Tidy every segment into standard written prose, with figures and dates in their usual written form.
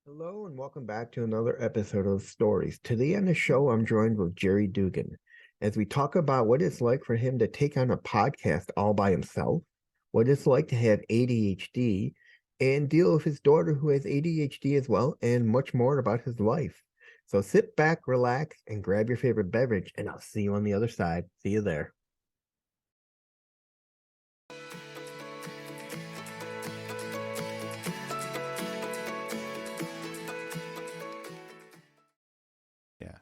Hello and welcome back to another episode of Stories. Today on the show, I'm joined with Jerry Dugan as we talk about what it's like for him to take on a podcast all by himself, what it's like to have ADHD, and deal with his daughter who has ADHD as well, and much more about his life. So sit back, relax, and grab your favorite beverage, and I'll see you on the other side. See you there. Yeah.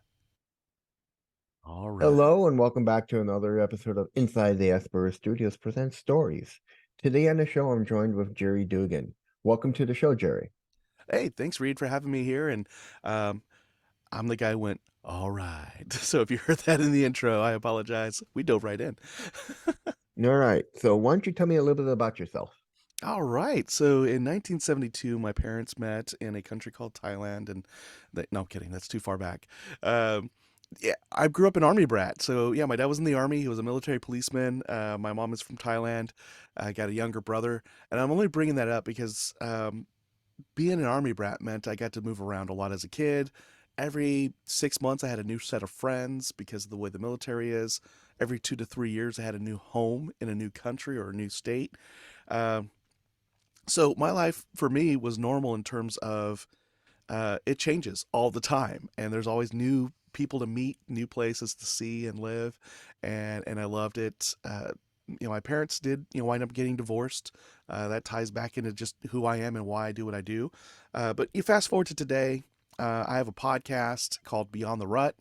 All right. Hello and welcome back to another episode of Inside the Asperger Studios Presents Stories. Today on the show, I'm joined with Jerry Dugan. Welcome to the show, Jerry. Hey, thanks, Reed, for having me here. And um, I'm the guy who went, all right. So if you heard that in the intro, I apologize. We dove right in. All right. So why don't you tell me a little bit about yourself? All right. So in 1972, my parents met in a country called Thailand. And no, I'm kidding. That's too far back. Um, yeah, I grew up an army brat. So yeah, my dad was in the army. He was a military policeman. My mom is from Thailand. I got a younger brother. And I'm only bringing that up because being an army brat meant I got to move around a lot as a kid. Every 6 months, I had a new set of friends because of the way the military is. Every 2 to 3 years, I had a new home in a new country or a new state. Um, so my life for me was normal in terms of it changes all the time, and there's always new people to meet, new places to see and live, and I loved it. My parents did wind up getting divorced. That ties back into just who I am and why I do what I do. But you fast forward to today. I have a podcast called Beyond the Rut.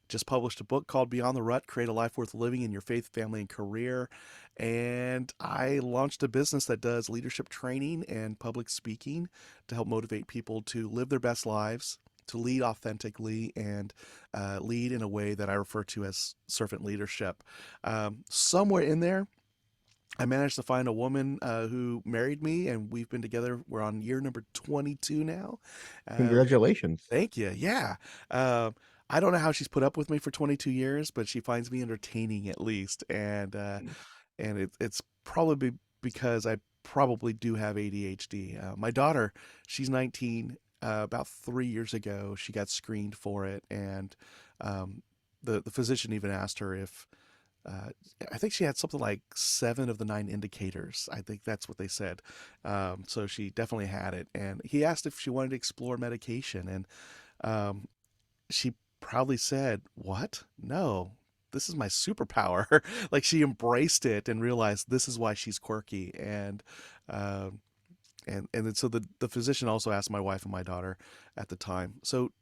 Just published a book called Beyond the Rut: Create a Life Worth Living in Your Faith, Family, and Career. And I launched a business that does leadership training and public speaking to help motivate people to live their best lives, to lead authentically, and lead in a way that I refer to as servant leadership. Somewhere in there, I managed to find a woman who married me, and we've been together. We're on year number 22 now. Uh, Congratulations. Thank you. Yeah. Um, I don't know how she's put up with me for 22 years, but she finds me entertaining at least, and it's probably because I probably do have ADHD. My daughter, she's 19. About 3 years ago, she got screened for it, and um, the physician even asked her if uh, I think she had something like 7 of the 9 indicators. I think that's what they said. So she definitely had it, and he asked if she wanted to explore medication, and um, she proudly said, "What? No, this is my superpower." Like she embraced it and realized this is why she's quirky. Um, and then so the physician also asked my wife and my daughter at the time. So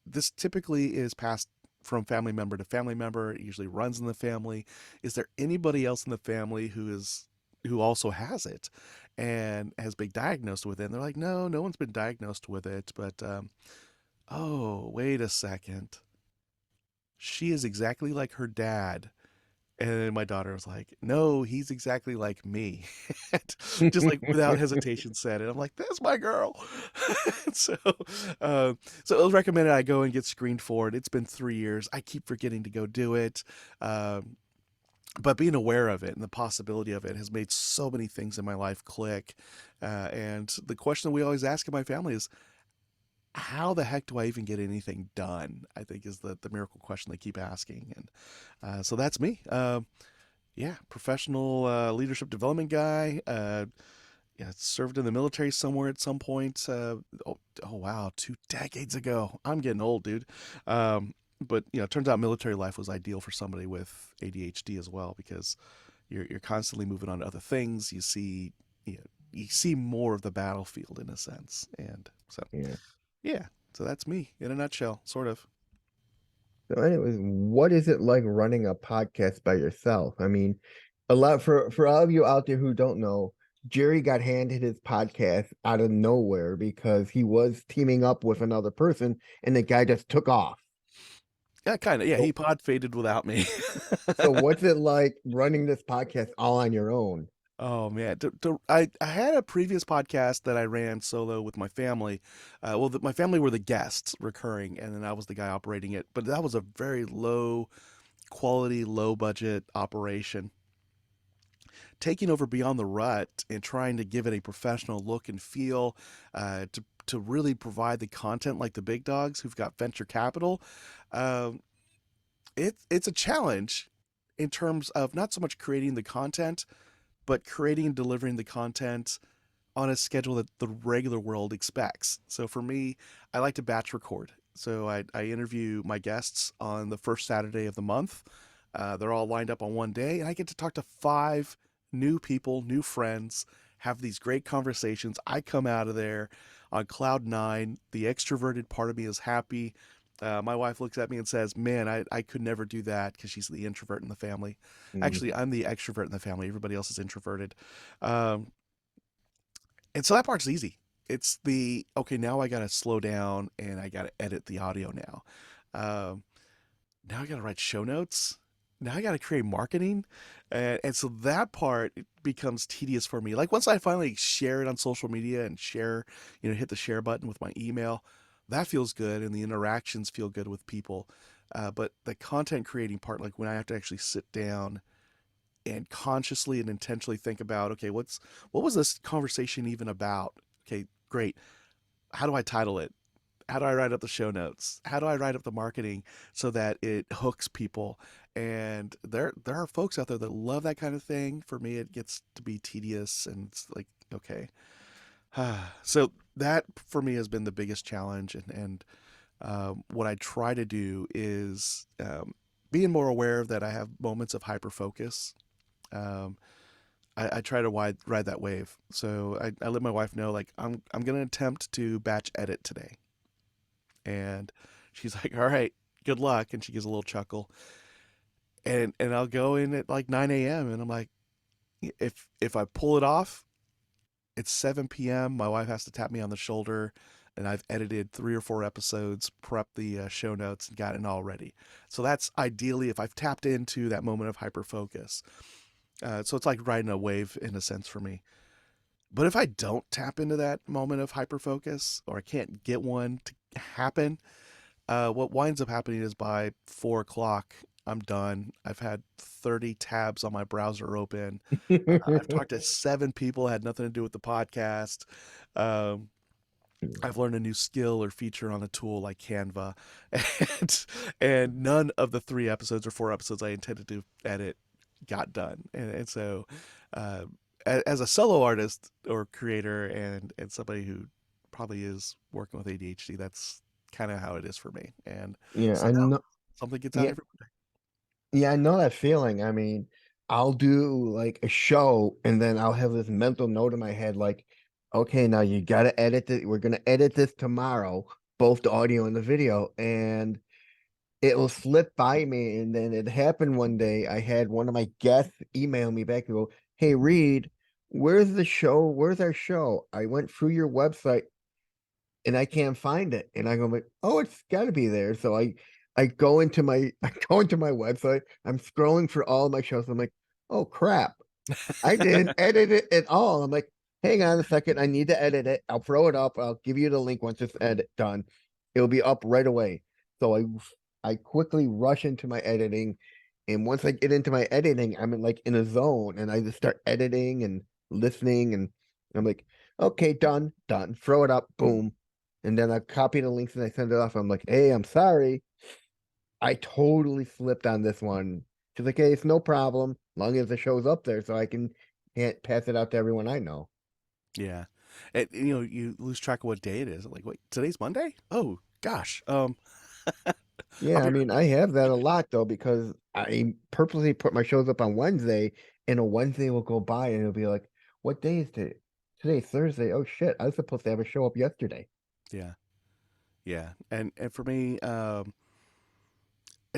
this typically is passed from family member to family member. It usually runs in the family. Is there anybody else in the family who also has it and has been diagnosed with it? And they're like, no, no one's been diagnosed with it, but oh, wait a second. She is exactly like her dad. And then my daughter was like, no, he's exactly like me. Just like without hesitation said it. I'm like, that's my girl. so, uh, so it was recommended I go and get screened for it. It's been 3 years. I keep forgetting to go do it. Um, but being aware of it and the possibility of it has made so many things in my life click. And the question we always ask in my family is, how the heck do I even get anything done? I think is the miracle question they keep asking. And so that's me. Yeah, professional leadership development guy. Yeah, served in the military somewhere at some point. Oh wow, 2 decades ago. I'm getting old, dude. But it turns out military life was ideal for somebody with ADHD as well because you're constantly moving on to other things. You see more of the battlefield in a sense, and so Yeah. yeah. So that's me in a nutshell, sort of. So, anyways, what is it like running a podcast by yourself? I mean, a lot for all of you out there who don't know, Jerry got handed his podcast out of nowhere because he was teaming up with another person, and the guy just took off. Yeah, kind of. Yeah, So, he pod faded without me. so what's it like running this podcast all on your own? Oh man, I had a previous podcast that I ran solo with my family. My family were the guests recurring, and then I was the guy operating it. But that was a very low quality, low budget operation. Taking over Beyond the Rut and trying to give it a professional look and feel, to to really provide the content like the big dogs who've got venture capital, um, it's a challenge in terms of not so much creating the content, but creating and delivering the content on a schedule that the regular world expects. So for me, I like to batch record. So I interview my guests on the first Saturday of the month. They're all lined up on one day, and I get to talk to five new people, new friends, have these great conversations. I come out of there on cloud nine. The extroverted part of me is happy. My wife looks at me and says, "Man, I could never do that," because she's the introvert in the family. Actually, Mhm. I'm the extrovert in the family. Everybody else is introverted. Um, and so that part's easy. It's the okay, now I gotta slow down and I gotta edit the audio now. Um, Now I gotta write show notes. Now I gotta create marketing. And so that part becomes tedious for me. Like once I finally share it on social media and share, hit the share button with my email, that feels good and the interactions feel good with people. But the content creating part, like when I have to actually sit down and consciously and intentionally think about, okay, what was this conversation even about? Okay, great. How do I title it? How do I write up the show notes? How do I write up the marketing so that it hooks people? And there are folks out there that love that kind of thing. For me, it gets to be tedious, and it's like, okay. So that for me has been the biggest challenge, and what I try to do is being more aware that I have moments of hyper focus. Um, I try to ride that wave. So I let my wife know, like, I'm gonna attempt to batch edit today, and she's like, "All right, good luck," and she gives a little chuckle, and I'll go in at like 9 a.m. and I'm like, if I pull it off, it's 7 p.m. My wife has to tap me on the shoulder, and I've edited 3 or 4 episodes, prepped the show notes, and gotten it all ready. So that's ideally if I've tapped into that moment of hyper focus. So it's like riding a wave in a sense for me. But if I don't tap into that moment of hyper focus, or I can't get one to happen, what winds up happening is by 4 o'clock, I'm done. I've had 30 tabs on my browser open. I've talked to 7 people, had nothing to do with the podcast. Um, I've learned a new skill or feature on a tool like Canva, and none of the 3 episodes or 4 episodes I intended to edit got done. And so, uh, as a solo artist or creator, and somebody who probably is working with ADHD, that's kind of how it is for me. And Yeah, I somehow know. something gets out Yeah, every Monday. yeah, I know that feeling. I mean, I'll do like a show and then I'll have this mental note in my head like, okay, now you gotta edit it. We're gonna edit this tomorrow, both the audio and the video, and it will slip by me. And then it happened one day. I had one of my guests email me back and go, "Hey, Reed, where's the show? Where's our show? I went through your website and I can't find it." And I go like, "Oh, it's got to be there." So I go into my I go into my website. I'm scrolling for all my shows. I'm like, "Oh crap. I didn't edit it at all." I'm like, "Hang on a second. I need to edit it. I'll throw it up. I'll give you the link once it's edit done. It'll be up right away." So I quickly rush into my editing. And once I get into my editing, I'm in a zone and I just start editing and listening and I'm like, okay, done, done. Throw it up, boom. And then I copy the links and I send it off. I'm like, hey, I'm sorry. I totally slipped on this one. She's like, hey, it's no problem, long as the show's up there, so I can't pass it out to everyone I know. Yeah. And, you lose track of what day it is. Like, wait, today's Monday? Oh, gosh. I'll Yeah, I be mean, I have that a lot though because I purposely put my shows up on Wednesday, and a Wednesday will go by and it'll be like, what day is it? Today's Thursday. Oh shit, I was supposed to have a show up yesterday. Yeah. Yeah. And for me, at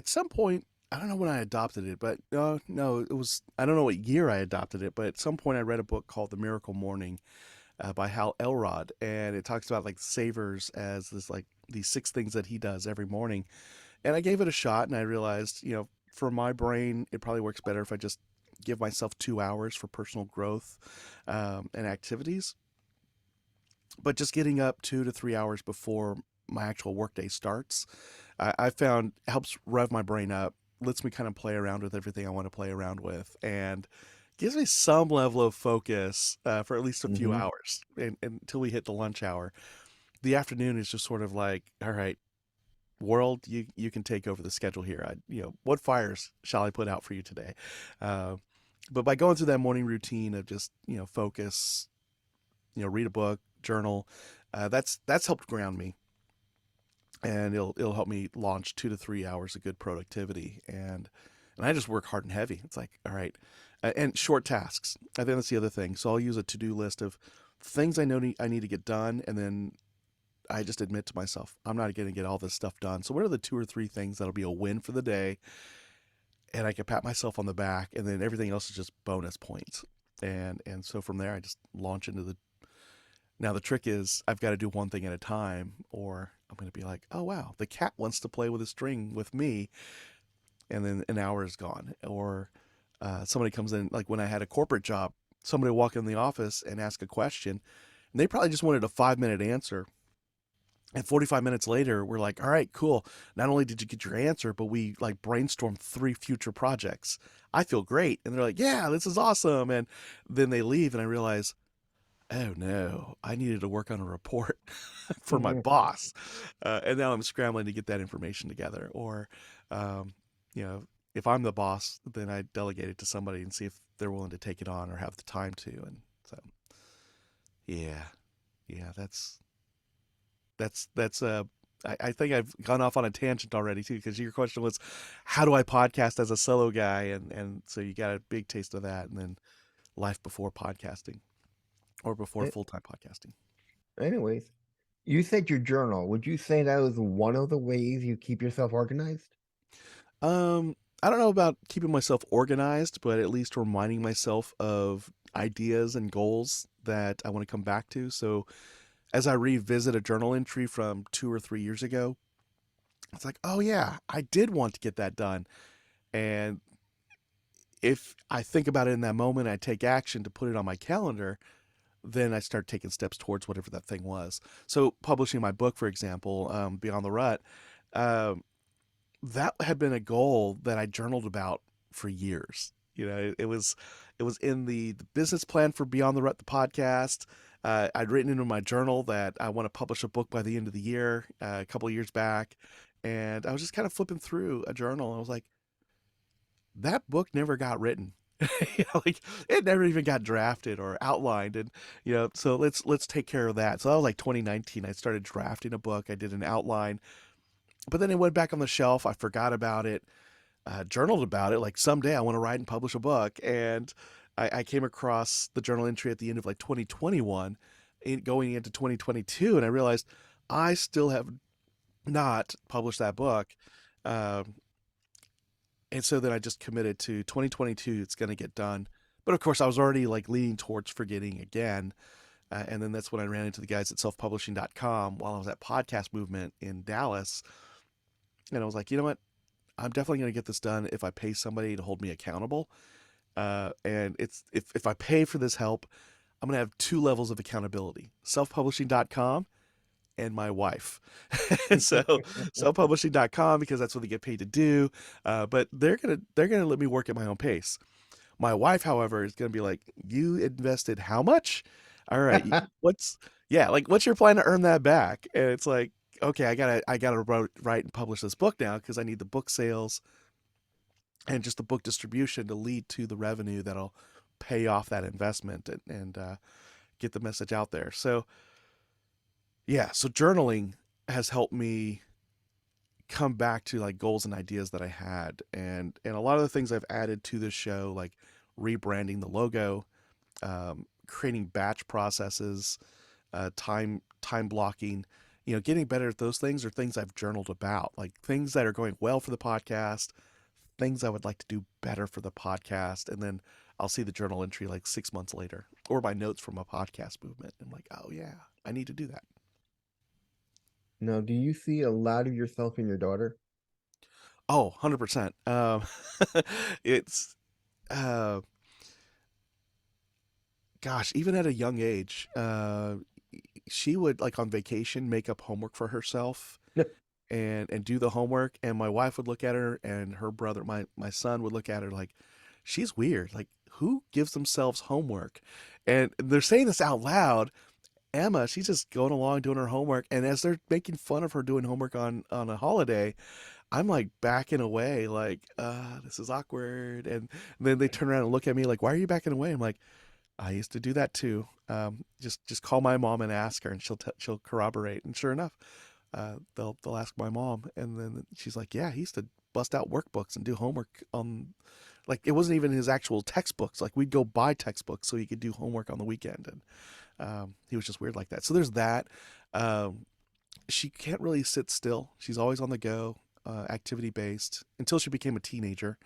some point, I don't know when I adopted it, but no, it was, I don't know what year I adopted it, but at some point I read a book called The Miracle Morning by Hal Elrod, and it talks about like savers as this like these 6 things that he does every morning. And I gave it a shot, and I realized, for my brain, it probably works better if I just give myself 2 hours for personal growth and activities. But just getting up 2 to 3 hours before my actual workday starts, I found helps rev my brain up, lets me kind of play around with everything I want to play around with, and gives me some level of focus for at least a few Hmm. hours until we hit the lunch hour. the afternoon is just sort of like, all right, world, you can take over the schedule here. What fires shall I put out for you today? Uh, but by going through that morning routine of just focus, read a book, journal, that's helped ground me, and it'll help me launch 2 to 3 hours of good productivity, and I just work hard and heavy. It's like, all right, and short tasks. I think that's the other thing. So I'll use a to do list of things I know I need to get done, and then I just admit to myself, I'm not going to get all this stuff done. So what are the 2 or 3 things that'll be a win for the day? And I can pat myself on the back, and then everything else is just bonus points. And so from there, I just launch into the. Now the trick is I've got to do one thing at a time, or I'm going to be like, oh wow, the cat wants to play with a string with me, and then an hour is gone. Or somebody comes in, like when I had a corporate job, somebody will walk in the office and ask a question, and they probably just wanted a 5 minute answer. And 45 minutes later, we're like, all right, cool. Not only did you get your answer, but we like brainstormed 3 future projects. I feel great. And they're like, yeah, this is awesome. And then they leave, and I realize, oh no, I needed to work on a report for my boss. And now I'm scrambling to get that information together. Or, um, if I'm the boss, then I delegate it to somebody and see if they're willing to take it on or have the time to. And so, yeah, yeah, that's I think I've gone off on a tangent already too, because your question was, how do I podcast as a solo guy? And so you got a big taste of that, and then life before podcasting, or before A- full time podcasting. Anyways, you said your journal. Would you say that was one of the ways you keep yourself organized? Um, I don't know about keeping myself organized, but at least reminding myself of ideas and goals that I want to come back to. So as I revisit a journal entry from 2 or 3 years ago, it's like, oh yeah, I did want to get that done. And if I think about it in that moment, I take action to put it on my calendar, then I start taking steps towards whatever that thing was. So publishing my book, for example, Beyond the Rut, um, that had been a goal that I journaled about for years. It was in the business plan for Beyond the Rut, the podcast. I'd written into my journal that I want to publish a book by the end of the year, a couple of years back, and I was just kind of flipping through a journal, and I was like, that book never got written. Like it never even got drafted or outlined, and so let's take care of that. So that was like 2019. I started drafting a book. I did an outline, but then it went back on the shelf. I forgot about it. Journaled about it. Like someday I want to write and publish a book, and I came across the journal entry at the end of like 2021, going into 2022, and I realized I still have not published that book. Um, and so then I just committed to 2022. It's going to get done. But of course, I was already like leaning towards forgetting again. And then that's when I ran into the guys at selfpublishing.com while I was at Podcast Movement in Dallas. And I was like, you know what? I'm definitely going to get this done if I pay somebody to hold me accountable. And it's if I pay for this help, I'm going to have 2 levels of accountability: selfpublishing.com and my wife. And so selfpublishing.com, because that's what they get paid to do. But they're gonna let me work at my own pace. My wife, however, is gonna be like, you invested how much? All right, what's yeah, like what's your plan to earn that back? And it's like, okay, I gotta write and publish this book now, because I need the book sales and just the book distribution to lead to the revenue that'll pay off that investment, and get the message out there. So yeah, so journaling has helped me come back to like goals and ideas that I had, and a lot of the things I've added to this show, like rebranding the logo, creating batch processes, time blocking, getting better at those things, are things I've journaled about, like things that are going well for the podcast, things I would like to do better for the podcast, and then I'll see the journal entry like 6 months later, or my notes from a podcast movement. I'm like, oh yeah, I need to do that. Now, do you see a lot of yourself in your daughter? Oh, 100%. It's, uh, gosh, even at a young age, she would, like on vacation, make up homework for herself and do the homework. And my wife would look at her, and her brother, my son, would look at her like, she's weird. Like, who gives themselves homework? And they're saying this out loud. Emma, she's just going along doing her homework, and as they're making fun of her doing homework on a holiday, I'm like backing away, like, this is awkward. And then they turn around and look at me like, why are you backing away? I'm like, I used to do that too. Just call my mom and ask her, and she'll corroborate. And sure enough, they'll ask my mom, and then she's like, yeah, he used to bust out workbooks and do homework on, like, it wasn't even his actual textbooks. Like, we'd go buy textbooks so he could do homework on the weekend, and he was just weird like that. So there's that. Um, she can't really sit still. She's always on the go, activity based. Until she became a teenager,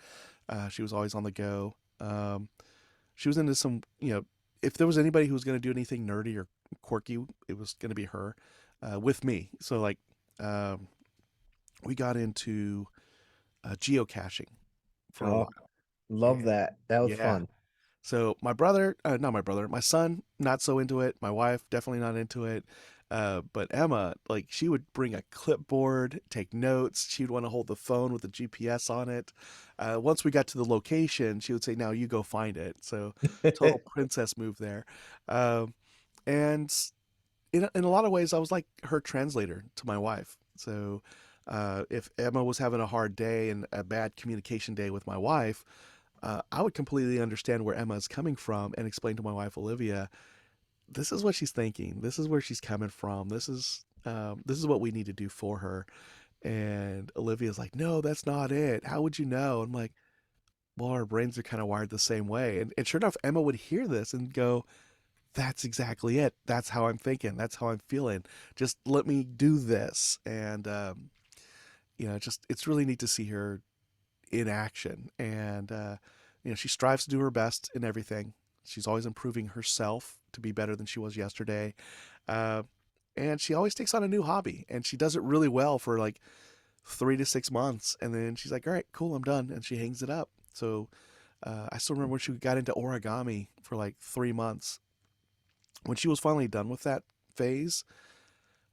she was always on the go. She was into some, if there was anybody who was going to do anything nerdy or quirky, it was going to be her, with me. So, like, um, we got into geocaching for a Oh, while. love And that. That was yeah. fun. So my brother, not my brother, my son, not so into it. My wife, definitely not into it. But Emma, like, she would bring a clipboard, take notes. She'd want to hold the phone with the GPS on it. Once we got to the location, she would say, "Now you go find it." So, total princess move there. Um, and in a lot of ways, I was like her translator to my wife. So, if Emma was having a hard day and a bad communication day with my wife, I would completely understand where Emma is coming from and explain to my wife Olivia, this is what she's thinking. This is where she's coming from. This is what we need to do for her. And Olivia's like, no, that's not it. How would you know? I'm like, well, our brains are kind of wired the same way. And sure enough, Emma would hear this and go, that's exactly it. That's how I'm thinking. That's how I'm feeling. Just let me do this. And, just, it's really neat to see her in action. And, she strives to do her best in everything. She's always improving herself to be better than she was yesterday. Uh, and she always takes on a new hobby, and she does it really well for like 3 to 6 months. And then she's like, all right, cool, I'm done. And she hangs it up. So I still remember when she got into origami for like 3 months. When she was finally done with that phase,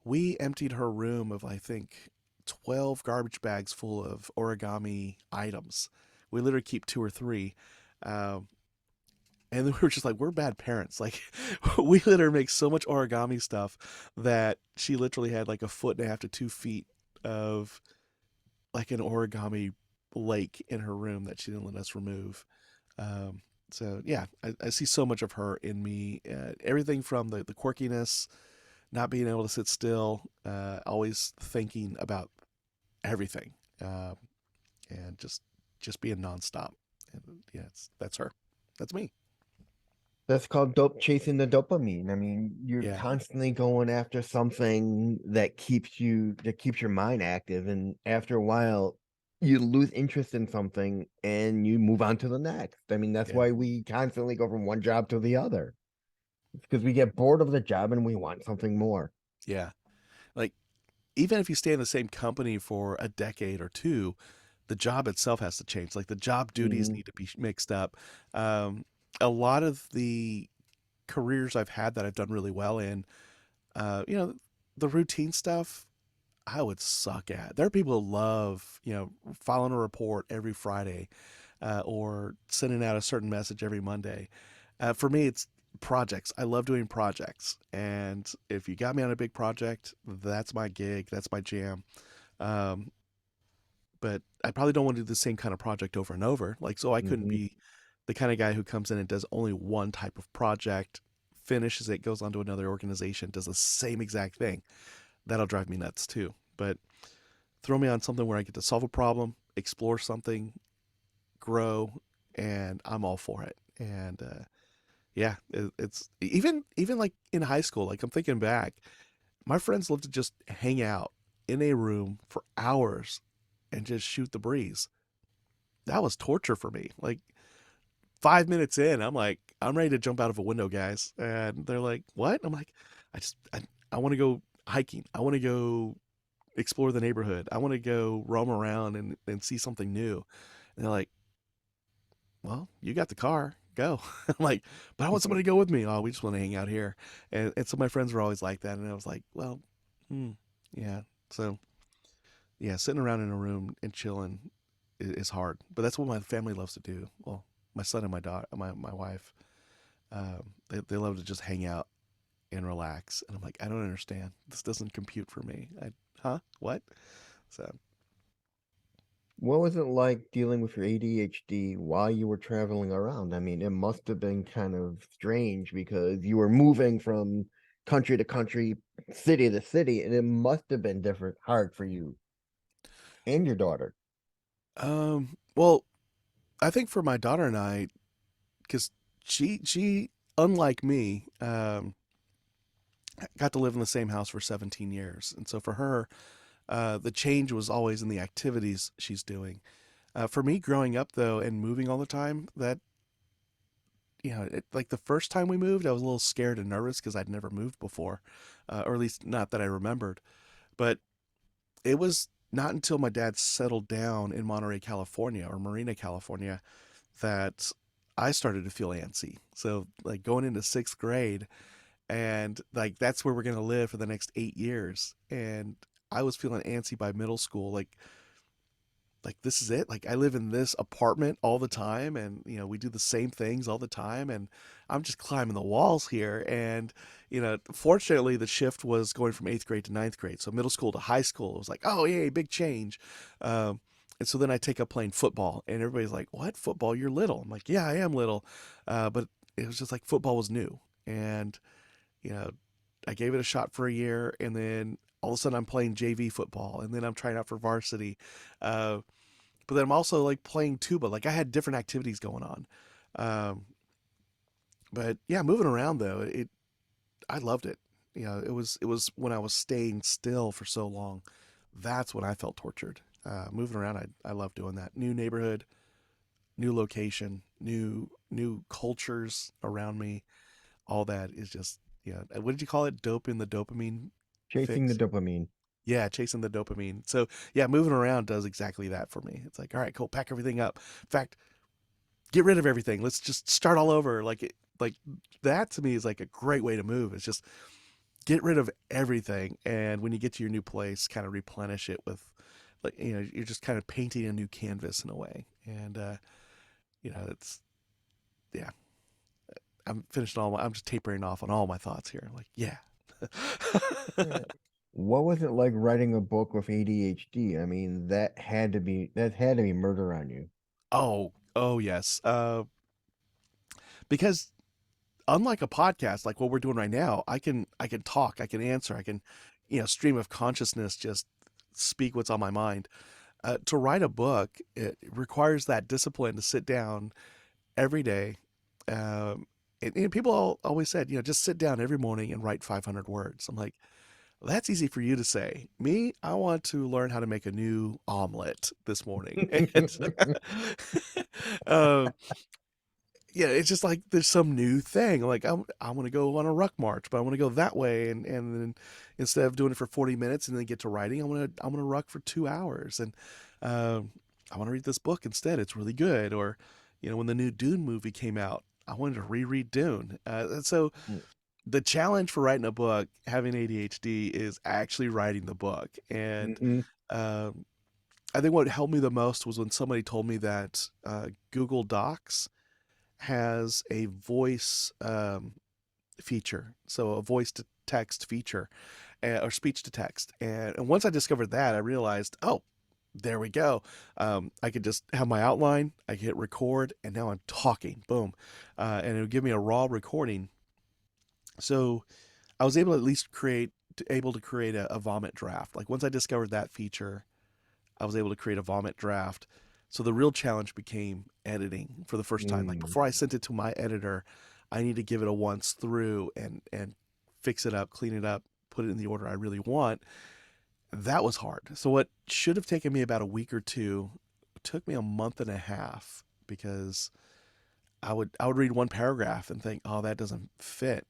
we emptied her room of, I think, 12 garbage bags full of origami items. We literally keep two or three. Um, and then we were just like, we're bad parents. Like, we let her make so much origami stuff that she literally had like a foot and a half to 2 feet of like an origami lake in her room that she didn't let us remove. Um, so yeah, I see so much of her in me. Everything from the quirkiness, not being able to sit still, always thinking about everything, um, and just being nonstop. And yeah, that's her. That's me. That's called dope chasing the dopamine. I mean, you're Yeah, constantly going after something that keeps your mind active, and after a while, you lose interest in something and you move on to the next. I mean, that's yeah, why we constantly go from one job to the other. It's because we get bored of the job and we want something more. yeah. Like, even if you stay in the same company for a decade or two, the job itself has to change. Like, the job duties Mhm. need to be mixed up. Um, a lot of the careers I've had that I've done really well in, uh, you know, the routine stuff I would suck at. There are people who love, filing a report every Friday, or sending out a certain message every Monday. For me, it's projects. I love doing projects. And if you got me on a big project, that's my gig, that's my jam. Um, but I probably don't want to do the same kind of project over and over. Like, so I couldn't Mhm. be the kind of guy who comes in and does only one type of project, finishes it, goes on to another organization, does the same exact thing. That'll drive me nuts too. But throw me on something where I get to solve a problem, explore something, grow, and I'm all for it. And yeah, it's even like in high school. Like, I'm thinking back, my friends love to just hang out in a room for hours and just shoot the breeze. That was torture for me. Like, 5 minutes in, I'm like, I'm ready to jump out of a window, guys. And they're like, what? I'm like, I want to go hiking. I want to go explore the neighborhood. I want to go roam around and see something new. And they're like, well, you got the car. Go. I'm like, but I want somebody to go with me. Oh, we just want to hang out here. And so my friends were always like that. And I was like, well, yeah. So yeah, sitting around in a room and chilling is hard. But that's what my family loves to do. Well, my son and my daughter, my wife, they love to just hang out and relax. And I'm like, I don't understand. This doesn't compute for me. Huh? What? So, What was it like dealing with your ADHD while you were traveling around? I mean, it must have been kind of strange because you were moving from country to country, city to city, and it must have been different, hard for you and your daughter. well, I think for my daughter and I, because she, unlike me, got to live in the same house for 17 years. And so for her, the change was always in the activities she's doing. For me, growing up though and moving all the time, that like the first time we moved, I was a little scared and nervous because I'd never moved before, or at least not that I remembered. But it was not until my dad settled down in Monterey, California, or Marina, California, that I started to feel antsy. So like going into sixth grade, and like that's where we're gonna live for the next 8 years, and I was feeling antsy by middle school, like this is it, like I live in this apartment all the time, and we do the same things all the time, and I'm just climbing the walls here. And fortunately the shift was going from eighth grade to ninth grade, so middle school to high school, it was like, oh yay, big change. um, and so then I take up playing football, and everybody's like, what, football, you're little? I'm like, yeah, I am little. But it was just like football was new, and you know I gave it a shot for a year, and then all of a sudden I'm playing JV football, and then I'm trying out for varsity. Uh, but then I'm also like playing tuba. Like I had different activities going on. Um, but yeah, moving around though, I loved it. It was when I was staying still for so long. That's when I felt tortured. Moving around, I love doing that. New neighborhood, new location, new cultures around me. All that is just, yeah. What did you call it? Dope in the dopamine Chasing the fix. dopamine. Yeah, chasing the dopamine. So yeah, moving around does exactly that for me. It's like, all right, cool, pack everything up. In fact, get rid of everything. Let's just start all over. Like that to me is like a great way to move. It's just get rid of everything, and when you get to your new place, kind of replenish it with, like, you're just kind of painting a new canvas in a way. And it's, yeah. I'm just tapering off on all my thoughts here. Like, yeah. Yeah. What was it like writing a book with ADHD? I mean, that had to be murder on you. Oh yes. Because unlike a podcast like what we're doing right now, I can talk, I can answer, I can, stream of consciousness, just speak what's on my mind. To write a book, it requires that discipline to sit down every day. And people always said, just sit down every morning and write 500 words. I'm like, that's easy for you to say. Me, I want to learn how to make a new omelet this morning. And uh, yeah, it's just like there's some new thing. Like I want to go on a ruck march, but I want to go that way, and then instead of doing it for 40 minutes and then get to writing, I want to ruck for 2 hours, and I want to read this book instead. It's really good. Or when the new Dune movie came out, I wanted to reread Dune. And so the challenge for writing a book, having ADHD, is actually writing the book. And Hmm. um, I think what helped me the most was when somebody told me that Google Docs has a voice feature, so a voice to text feature, or speech to text. And once I discovered that, I realized, oh, there we go. I could just have my outline, I could hit record, and now I'm talking. Boom. And it would give me a raw recording. So I was able to at least able to create a vomit draft. Like once I discovered that feature, I was able to create a vomit draft. So the real challenge became editing for the first time. Like Mm. before I sent it to my editor, I need to give it a once through and fix it up, clean it up, put it in the order I really want. That was hard. So what should have taken me about a week or two took me a month and a half, because I would read one paragraph and think, "Oh, that doesn't fit."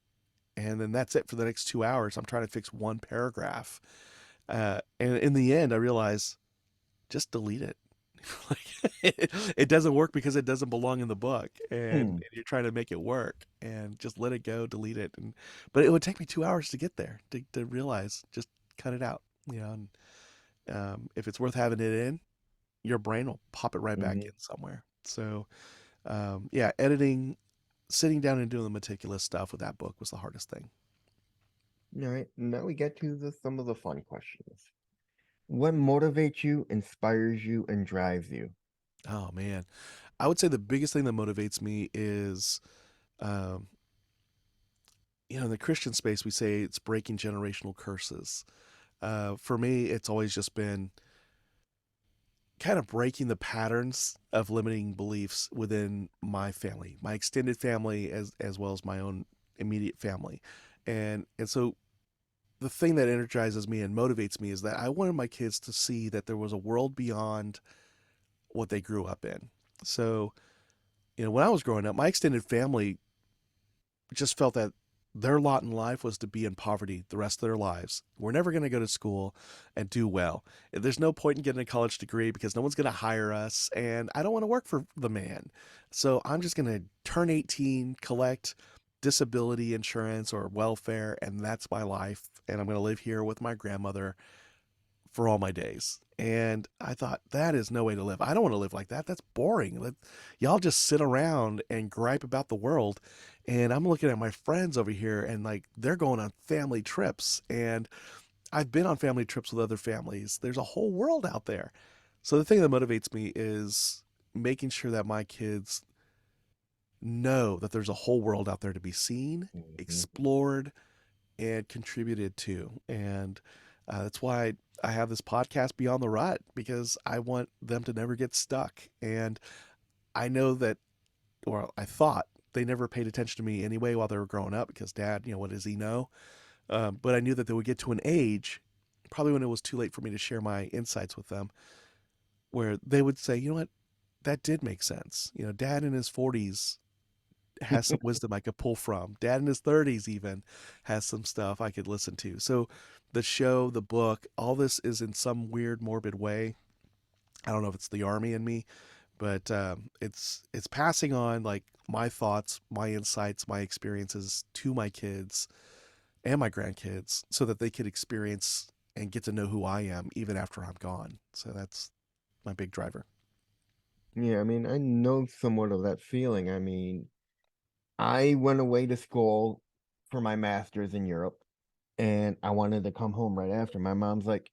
And then that's it for the next 2 hours. I'm trying to fix one paragraph. And in the end, I realized, just delete it. Like it doesn't work because it doesn't belong in the book, and Hmm. you're trying to make it work, and just let it go, delete it. But it would take me 2 hours to get there, to realize, just cut it out. And if it's worth having it in, your brain will pop it right back Hmm. in somewhere. So yeah, editing, sitting down and doing the meticulous stuff with that book was the hardest thing. All right, now we get to some of the fun questions. What motivates you, inspires you, and drives you? Oh man, I would say the biggest thing that motivates me is, um, in the Christian space, we say it's breaking generational curses. For me, it's always just been kind of breaking the patterns of limiting beliefs within my family, my extended family, as well as my own immediate family, and so the thing that energizes me and motivates me is that I wanted my kids to see that there was a world beyond what they grew up in. So, when I was growing up, my extended family just felt that their lot in life was to be in poverty the rest of their lives. We're never going to go to school and do well. There's no point in getting a college degree because no one's going to hire us, and I don't want to work for the man. So I'm just going to turn 18, collect disability insurance or welfare, and that's my life. And I'm going to live here with my grandmother for all my days. And I thought, that is no way to live. I don't want to live like that. That's boring. Y'all just sit around and gripe about the world. And I'm looking at my friends over here and like they're going on family trips. And I've been on family trips with other families. There's a whole world out there. So the thing that motivates me is making sure that my kids know that there's a whole world out there to be seen, Mhm. explored, and contributed to. And that's why I have this podcast, Beyond the Rut, because I want them to never get stuck. And I know that, or I thought they never paid attention to me anyway while they were growing up because dad, what does he know? But I knew that they would get to an age, probably when it was too late for me to share my insights with them, where they would say, you know what, that did make sense. Dad in his 40s has some wisdom I could pull from. Dad in his 30s even has some stuff I could listen to. So the show, the book, all this is in some weird morbid way. I don't know if it's the army in me, but it's passing on like my thoughts, my insights, my experiences to my kids and my grandkids so that they could experience and get to know who I am even after I'm gone. So that's my big driver. Yeah, I mean, I know somewhat of that feeling. I mean, I went away to school for my master's in Europe and I wanted to come home right after. My mom's like,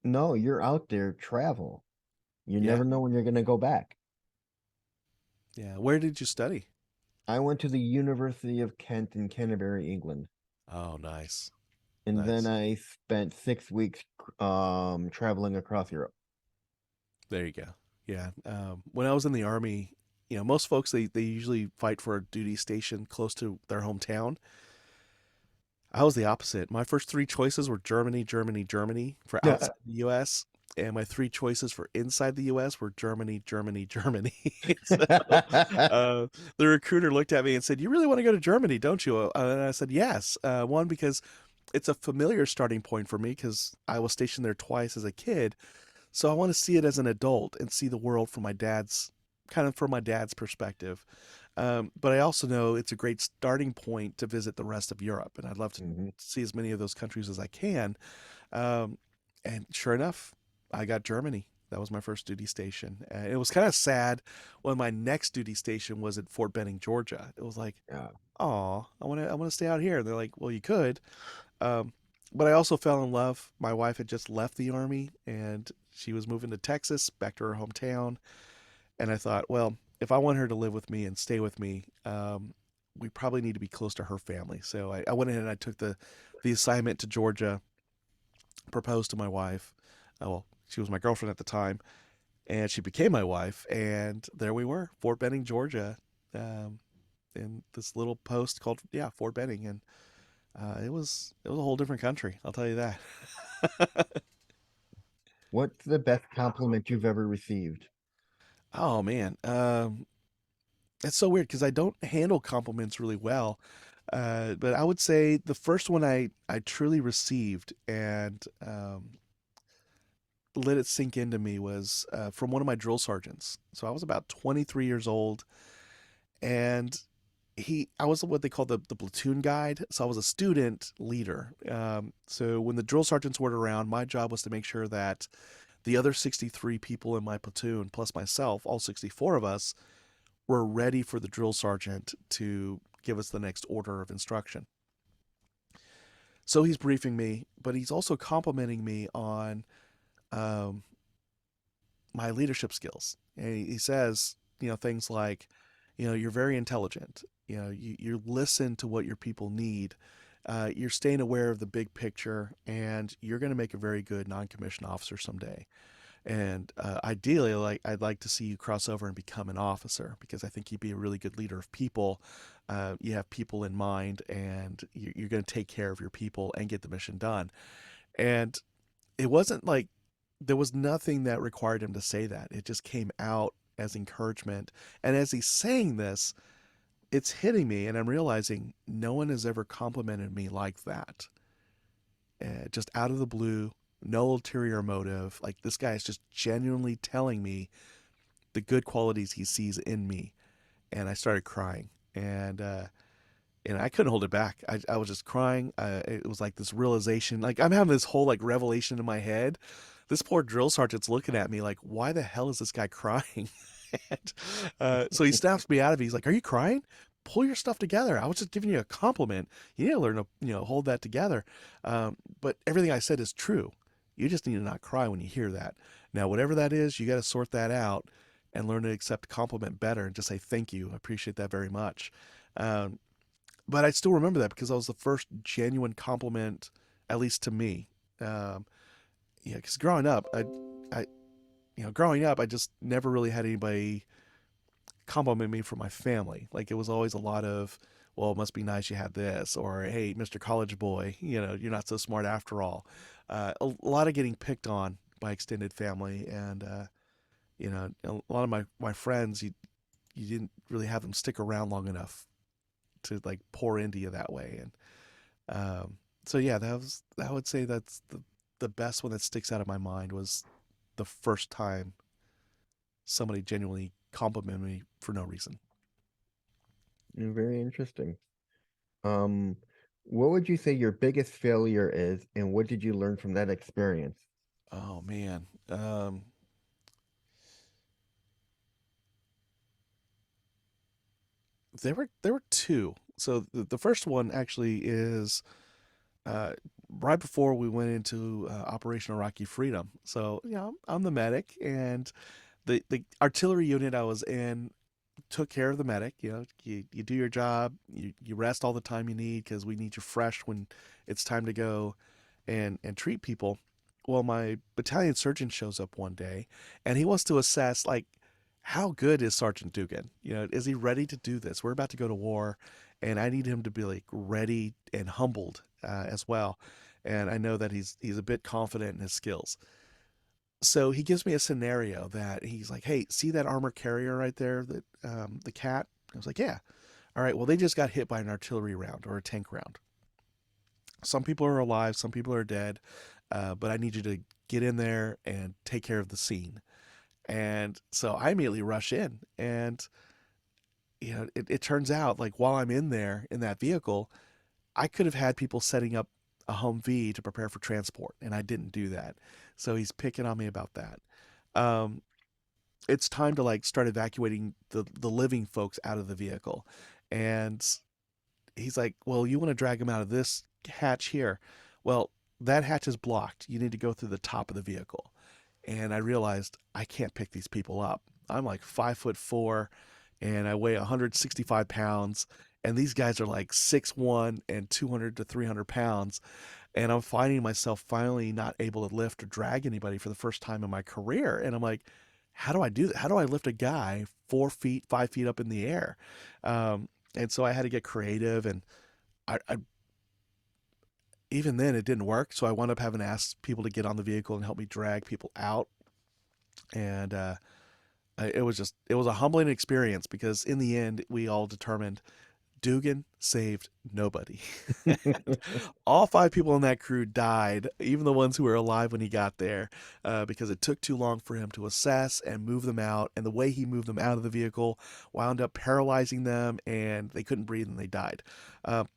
no, you're out there, travel. You Yeah. never know when you're going to go back. Yeah. Where did you study? I went to the University of Kent in Canterbury, England, Oh, nice. and then Nice. I spent 6 weeks traveling across Europe. There you go. Yeah. When I was in the army, most folks they usually fight for a duty station close to their hometown. I was the opposite. My first three choices were Germany, Germany, Germany for Yeah. outside the U.S., and my three choices for inside the U.S. were Germany, Germany, Germany. So uh, the recruiter looked at me and said, "You really want to go to Germany, don't you?" And I said, "Yes." One, because it's a familiar starting point for me because I was stationed there twice as a kid, so I want to see it as an adult and see the world from my dad's perspective. But I also know it's a great starting point to visit the rest of Europe, and I'd love to Mhm. see as many of those countries as I can. Um, and sure enough, I got Germany. That was my first duty station. It was kind of sad when my next duty station was at Fort Benning, Georgia. It was like, Yeah. oh, I want to stay out here. And they're like, well, you could, um, but I also fell in love. My wife had just left the army and she was moving to Texas, back to her hometown. And I thought, well, if I want her to live with me and stay with me, we probably need to be close to her family. So I went ahead and I took the assignment to Georgia, proposed to my wife. Well, she was my girlfriend at the time, and she became my wife. And there we were, Fort Benning, Georgia, um, in this little post called Fort Benning, and it was a whole different country. I'll tell you that. What's the best compliment you've ever received? Oh man, it's so weird because I don't handle compliments really well. But I would say the first one I truly received and let it sink into me was from one of my drill sergeants. So I was about 23 years old, and I was what they call the platoon guide. So I was a student leader. So when the drill sergeants weren't around, my job was to make sure that the other 63 people in my platoon, plus myself, all 64 of us, were ready for the drill sergeant to give us the next order of instruction. So he's briefing me, but he's also complimenting me on um, my leadership skills. And he says, things like, you're very intelligent. You listen to what your people need. You're staying aware of the big picture, and you're going to make a very good non-commissioned officer someday. And ideally, I'd like to see you cross over and become an officer, because I think you'd be a really good leader of people. You have people in mind, and you're going to take care of your people and get the mission done. And it wasn't like there was nothing that required him to say that. It just came out as encouragement. And as he's saying this, it's hitting me, and I'm realizing no one has ever complimented me like that. Just out of the blue, no ulterior motive. Like, this guy is just genuinely telling me the good qualities he sees in me. And I started crying. And I couldn't hold it back. I was just crying. It was like this realization. Like, I'm having this whole like revelation in my head. This poor drill sergeant's looking at me like, why the hell is this guy crying? And so he snaps me out of it. He's like, "Are you crying? Pull your stuff together. I was just giving you a compliment. You need to learn to hold that together." But everything I said is true. You just need to not cry when you hear that. Now, whatever that is, you got to sort that out and learn to accept compliment better and just say thank you. I appreciate that very much. Um, but I still remember that because that was the first genuine compliment, at least to me. Um, yeah, because growing up, I just never really had anybody compliment me from my family. Like, it was always a lot of, well, it must be nice you had this, or hey, Mr. College Boy, you're not so smart after all. A lot of getting picked on by extended family, and a lot of my friends, you didn't really have them stick around long enough to like pour into you that way. And so yeah, I would say that's the best one that sticks out of my mind was the first time somebody genuinely complimented me for no reason. Very interesting. Um, what would you say your biggest failure is, and what did you learn from that experience? Oh man, there were two. So the first one actually is uh, right before we went into Operation Iraqi Freedom. So I'm the medic, and the artillery unit I was in took care of the medic. You do your job, you rest all the time you need because we need you fresh when it's time to go and treat people. Well, my battalion surgeon shows up one day, and he wants to assess like how good is Sergeant Dugan? Is he ready to do this? We're about to go to war, and I need him to be like ready and humbled as well. And I know that he's a bit confident in his skills. So he gives me a scenario that he's like, "Hey, see that armor carrier right there? That the cat?" I was like, "Yeah." All right. Well, they just got hit by an artillery round or a tank round. Some people are alive, some people are dead, but I need you to get in there and take care of the scene. And so I immediately rush in, and it turns out like while I'm in there in that vehicle, I could have had people setting up a Humvee to prepare for transport, and I didn't do that. So he's picking on me about that. Um, it's time to like start evacuating the living folks out of the vehicle, and he's like, "Well, you want to drag them out of this hatch here? Well, that hatch is blocked. You need to go through the top of the vehicle." And I realized I can't pick these people up. I'm like 5'4", and I weigh 165 pounds, and these guys are like 6'1" and 200 to 300 pounds. And I'm finding myself finally not able to lift or drag anybody for the first time in my career. And I'm like, how do I do that? How do I lift a guy 4 feet, 5 feet up in the air? And so I had to get creative, and I even then it didn't work. So I wound up having to ask people to get on the vehicle and help me drag people out. And it was a humbling experience because in the end we all determined Dugan saved nobody. All five people in that crew died, even the ones who were alive when he got there, because it took too long for him to assess and move them out. And the way he moved them out of the vehicle wound up paralyzing them, and they couldn't breathe and they died.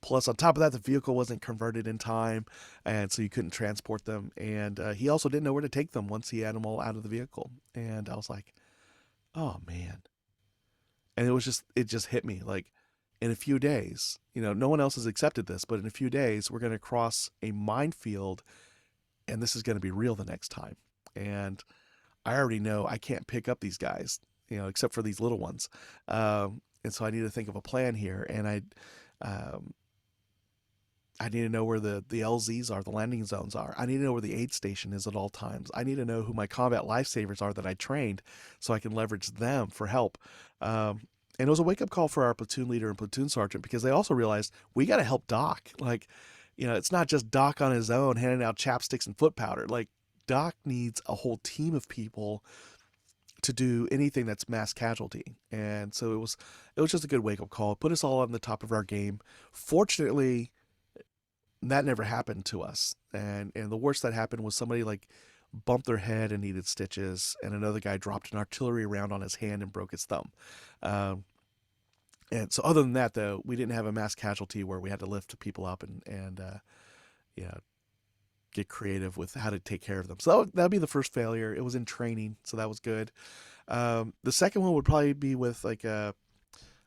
Plus, on top of that, the vehicle wasn't converted in time, and so you couldn't transport them. And he also didn't know where to take them once he had them all out of the vehicle. And I was like, oh man. And it just hit me like, in a few days, no one else has accepted this, but in a few days, we're going to cross a minefield, and this is going to be real the next time. And I already know I can't pick up these guys, except for these little ones. And so I need to think of a plan here. And um, I need to know where the LZs are, the landing zones are. I need to know where the aid station is at all times. I need to know who my combat lifesavers are that I trained so I can leverage them for help. And it was a wake up call for our platoon leader and platoon sergeant because they also realized we got to help Doc. Like, it's not just Doc on his own handing out chapsticks and foot powder. Like, Doc needs a whole team of people to do anything that's mass casualty. And so it was just a good wake up call. It put us all on the top of our game. Fortunately, that never happened to us. And the worst that happened was somebody like bumped their head and needed stitches, and another guy dropped an artillery round on his hand and broke his thumb. Um, and so other than that, though, we didn't have a mass casualty where we had to lift people up and you know get creative with how to take care of them. So that'd be the first failure. It was in training, so that was good. The second one would probably be with like a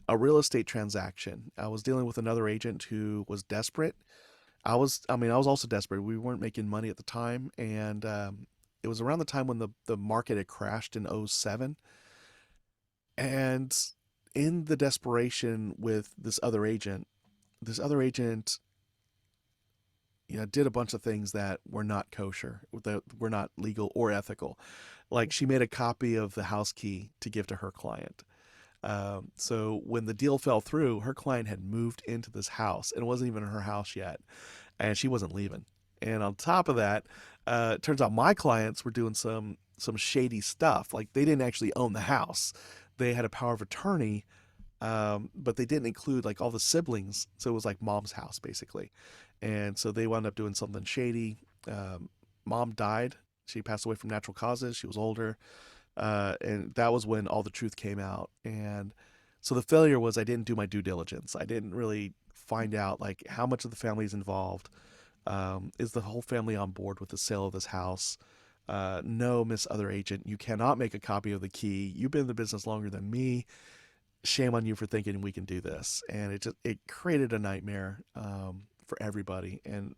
real estate transaction. I was dealing with another agent who was desperate. I was also desperate. We weren't making money at the time, and it was around the time when the market had crashed in '07. And in the desperation with this other agent, did a bunch of things that were not kosher, that were not legal or ethical. Like she made a copy of the house key to give to her client. So when the deal fell through, her client had moved into this house, and it wasn't even her house yet, and she wasn't leaving. And on top of that, it turns out my clients were doing some shady stuff. Like they didn't actually own the house; they had a power of attorney, but they didn't include like all the siblings. So it was like mom's house basically, and so they wound up doing something shady. Mom died. She passed away from natural causes. She was older, and that was when all the truth came out. And so the failure was I didn't do my due diligence. I didn't really find out like how much of the family is involved. Is the whole family on board with the sale of this house? No, Miss Other Agent, you cannot make a copy of the key. You've been in the business longer than me. Shame on you for thinking we can do this. And it created a nightmare for everybody. And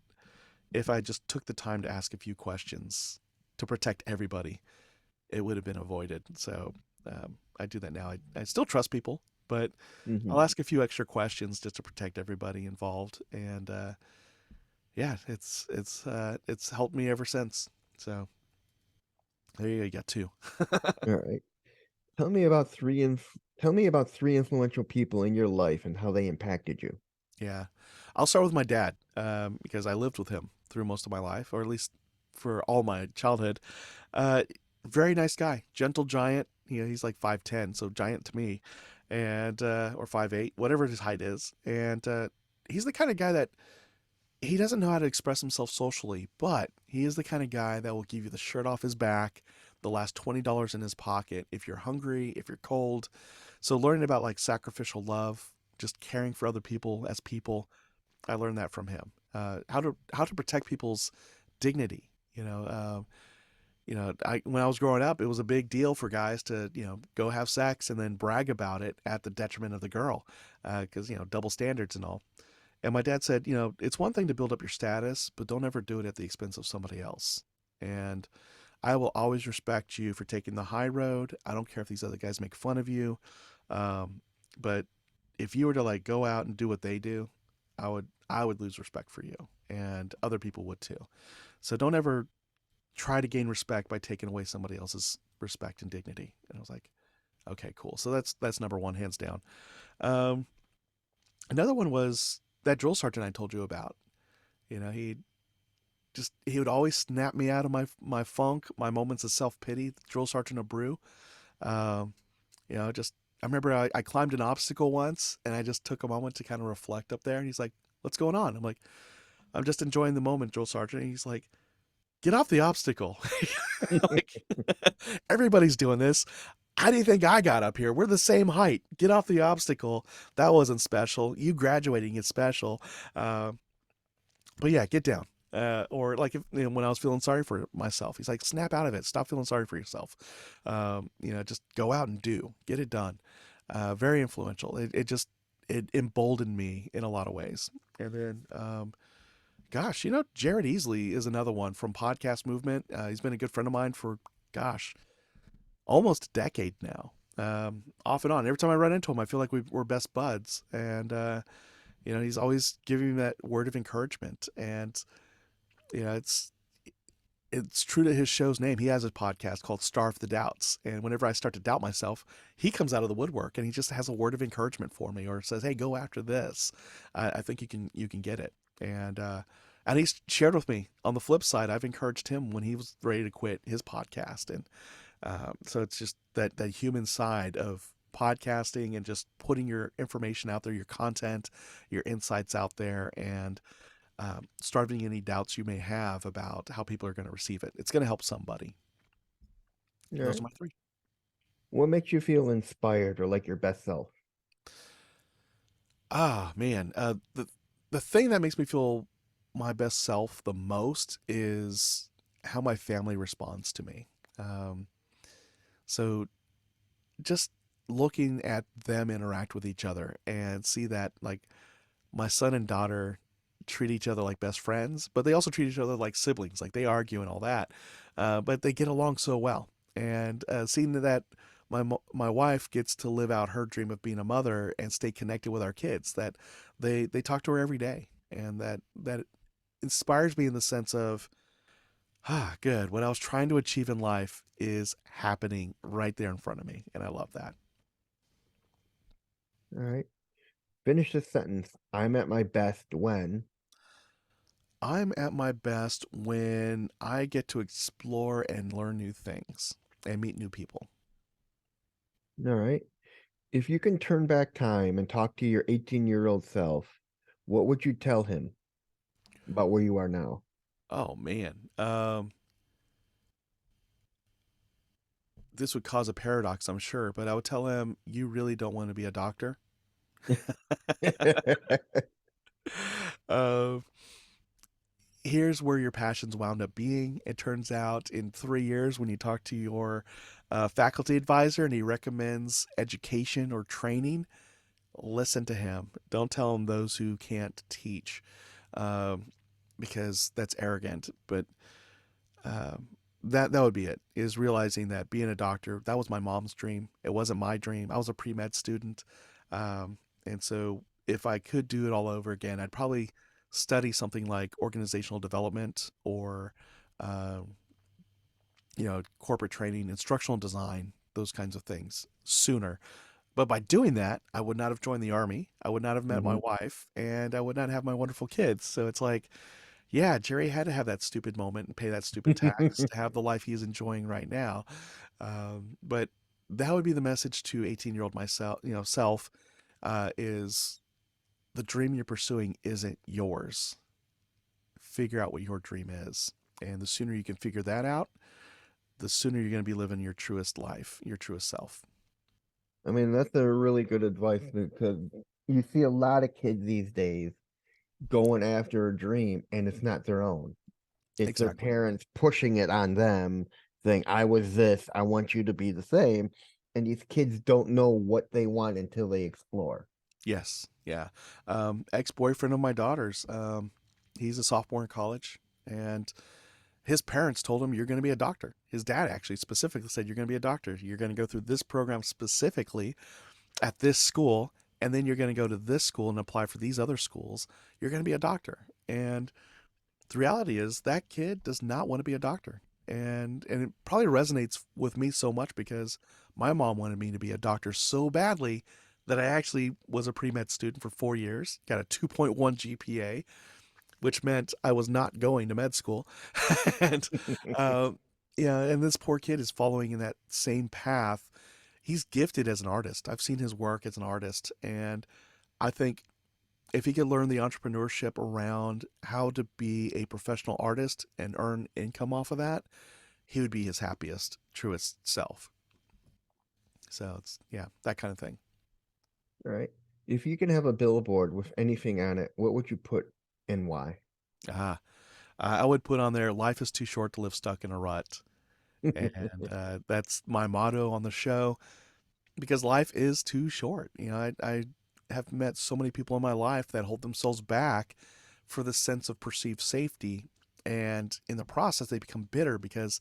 if I just took the time to ask a few questions to protect everybody, it would have been avoided. So I do that now. I still trust people, but I'll Hmm. ask a few extra questions just to protect everybody involved. And yeah, it's helped me ever since. So there you go. You got two. All right. Tell me about tell me about three influential people in your life and how they impacted you. Yeah, I'll start with my dad because I lived with him through most of my life, or at least for all my childhood. Uh, Very nice guy, gentle giant. He's like 5'10", so giant to me, and or 5'8", whatever his height is. And he's the kind of guy that he doesn't know how to express himself socially, but he is the kind of guy that will give you the shirt off his back, the last $20 in his pocket if you're hungry, if you're cold. So learning about like sacrificial love, just caring for other people as people, I learned that from him. How to protect people's dignity. When I was growing up, it was a big deal for guys to go have sex and then brag about it at the detriment of the girl, because double standards and all. And my dad said, it's one thing to build up your status, but don't ever do it at the expense of somebody else. And I will always respect you for taking the high road. I don't care if these other guys make fun of you. Um, but if you were to like go out and do what they do, I would lose respect for you, and other people would too. So don't ever try to gain respect by taking away somebody else's respect and dignity. And I was like, okay, cool. So that's number one, hands down. Um, Another one was that drill sergeant I told you about. He would always snap me out of my funk, my moments of self pity. Drill Sergeant Abreu. Um, just I remember I climbed an obstacle once, and I just took a moment to kind of reflect up there. And he's like, "What's going on?" I'm like, "I'm just enjoying the moment, Drill Sergeant." And he's like, "Get off the obstacle!" Like everybody's doing this. How do you think I got up here? We're the same height. Get off the obstacle. That wasn't special. You graduating is special. Uh, but yeah, get down. Or like if, when I was feeling sorry for myself, he's like, snap out of it. Stop feeling sorry for yourself. Just go out and get it done. Very influential. It just it emboldened me in a lot of ways. And then, gosh, Jared Easley is another one from Podcast Movement. He's been a good friend of mine for, gosh, almost a decade now. Off and on. Every time I run into him, I feel like we're best buds. And, he's always giving me that word of encouragement. And, it's true to his show's name. He has a podcast called Starve the Doubts. And whenever I start to doubt myself, he comes out of the woodwork and he just has a word of encouragement for me, or says, "Hey, go after this. I think you can get it." And he's shared with me on the flip side. I've encouraged him when he was ready to quit his podcast. And so it's just that human side of podcasting and just putting your information out there, your content, your insights out there, and starving any doubts you may have about how people are going to receive it. It's going to help somebody. All Those right. are my three. What makes you feel inspired or like your best self? Ah, man. The thing that makes me feel my best self the most is how my family responds to me. Um, so just looking at them interact with each other and see that, like, my son and daughter treat each other like best friends, but they also treat each other like siblings. Like, they argue and all that, but they get along so well. And seeing that my wife gets to live out her dream of being a mother and stay connected with our kids, that they talk to her every day, and that inspires me in the sense of, good. What I was trying to achieve in life is happening right there in front of me, and I love that. All right. Finish the sentence. I'm at my best when. I'm at my best when I get to explore and learn new things and meet new people. All right. If you can turn back time and talk to your 18-year-old self, what would you tell him about where you are now? Oh man, this would cause a paradox, I'm sure, but I would tell him, "You really don't want to be a doctor." uh, Here's where your passions wound up being. It turns out in 3 years, when you talk to your faculty advisor and he recommends education or training, listen to him. Don't tell him those who can't teach, um, because that's arrogant. But um, that would be it. Is realizing that being a doctor, that was my mom's dream. It wasn't my dream. I was a pre med student, and so if I could do it all over again, I'd probably study something like organizational development or um, corporate training, instructional design, those kinds of things sooner. But by doing that, I would not have joined the army. I would not have met my Hmm. wife, and I would not have my wonderful kids. So it's like, yeah, Jerry had to have that stupid moment and pay that stupid tax to have the life he is enjoying right now. But that would be the message to 18-year-old myself, self, is the dream you're pursuing isn't yours. Figure out what your dream is. And the sooner you can figure that out, the sooner you're going to be living your truest life, your truest self. I mean, that's a really good advice because you see a lot of kids these days going after a dream and it's not their own. It's their Exactly. parents pushing it on them, saying, I was this, I want you to be the same. And these kids don't know what they want until they explore. Yes. Yeah. Ex-boyfriend of my daughter's, he's a sophomore in college, and his parents told him, "You're going to be a doctor." His dad actually specifically said, "You're going to be a doctor. You're going to go through this program specifically at this school, and then you're going to go to this school and apply for these other schools. You're going to be a doctor." And the reality is that kid does not want to be a doctor. And it probably resonates with me so much because my mom wanted me to be a doctor so badly that I actually was a pre-med student for 4 years, got a 2.1 GPA, which meant I was not going to med school. and uh, yeah, and this poor kid is following in that same path. He's gifted as an artist. I've seen his work as an artist, and I think if he could learn the entrepreneurship around how to be a professional artist and earn income off of that, he would be his happiest, truest self. So it's, yeah, that kind of thing. Right? If you can have a billboard with anything on it, what would you put and why? Ah, I would put on there, "Life is too short to live stuck in a rut." And that's my motto on the show, because life is too short. I have met so many people in my life that hold themselves back for the sense of perceived safety. And in the process, they become bitter because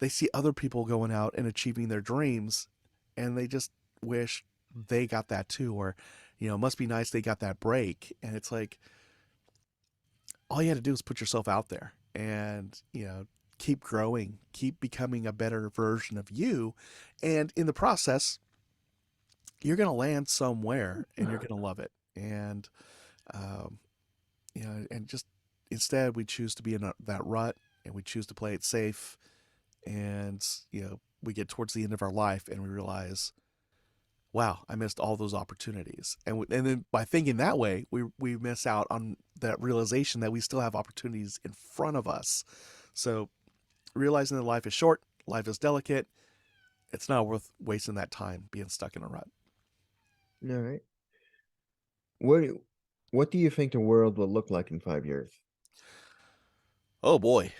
they see other people going out and achieving their dreams, and they just wish they got that too. Or, it must be nice they got that break. And it's like, all you had to do is put yourself out there and, keep growing, keep becoming a better version of you. And in the process, you're going to land somewhere and you're going to love it. And, um, and just instead, we choose to be in that rut, and we choose to play it safe. And, we get towards the end of our life and we realize, wow, I missed all those opportunities. And then by thinking that way, we miss out on that realization that we still have opportunities in front of us. So realizing that life is short, life is delicate, it's not worth wasting that time being stuck in a rut. All right. What what do you think the world will look like in 5 years? Oh boy,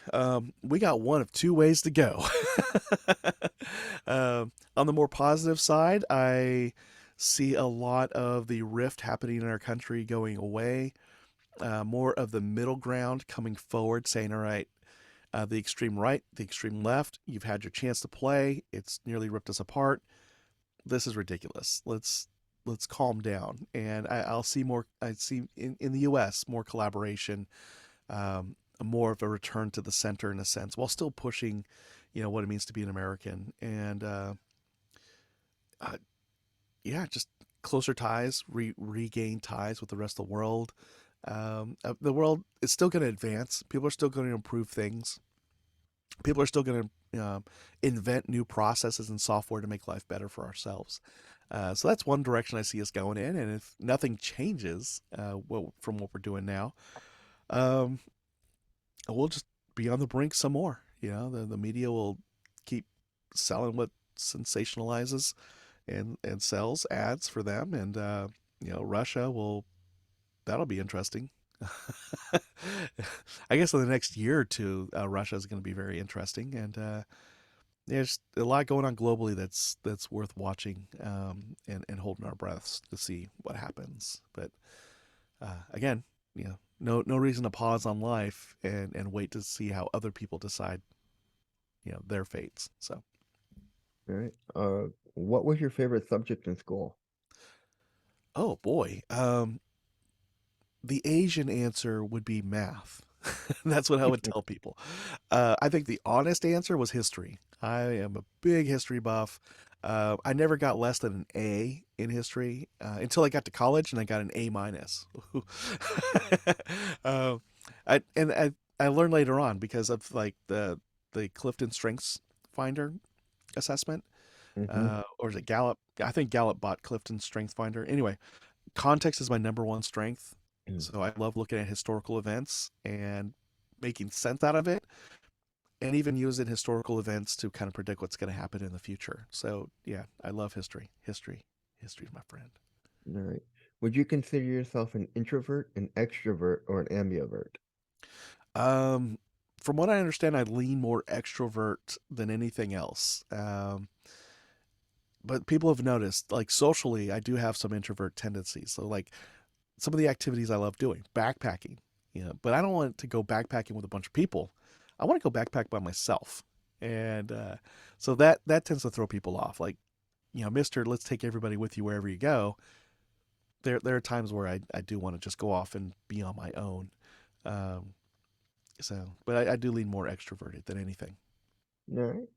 we got one of two ways to go. On the more positive side, I see a lot of the rift happening in our country going away. More of the middle ground coming forward, saying, "All right, the extreme right, the extreme left, you've had your chance to play. It's nearly ripped us apart. This is ridiculous. Let's calm down." And I'll see more. I see in the U.S. more collaboration, more of a return to the center in a sense, while still pushing, what it means to be an American. And uh, yeah, just closer ties, regain ties with the rest of the world. The world is still going to advance. People are still going to improve things. People are still going to invent new processes and software to make life better for ourselves. So that's one direction I see us going in. And if nothing changes from what we're doing now, um, we'll just be on the brink some more. The media will keep selling what sensationalizes and sells ads for them. And, Russia will, that'll be interesting. I guess in the next year or two, Russia is going to be very interesting. And, there's a lot going on globally that's worth watching, and holding our breaths to see what happens. But again, no reason to pause on life and wait to see how other people decide, their fates. So, All right. What was your favorite subject in school? oh boy, the Asian answer would be math. That's what I would tell people. I think the honest answer was history. I am a big history buff. I never got less than an A in history until I got to college, and I got an A minus. uh, I learned later on because of like the Clifton Strengths Finder assessment, Mm-hmm. or is it Gallup? I think Gallup bought Clifton Strength Finder. Anyway, context is my number one strength. So I love looking at historical events and making sense out of it, and even using historical events to kind of predict what's going to happen in the future. So yeah, I love history. History is my friend. All right. Would you consider yourself an introvert, an extrovert, or an ambivert? Um, from what I understand, I lean more extrovert than anything else. But people have noticed, like socially, I do have some introvert tendencies. So like some of the activities I love doing, backpacking, but I don't want to go backpacking with a bunch of people. I want to go backpack by myself. And so that tends to throw people off. Like, Mister, let's take everybody with you wherever you go. There are times where I do want to just go off and be on my own. Um, but I do lean more extroverted than anything. All right.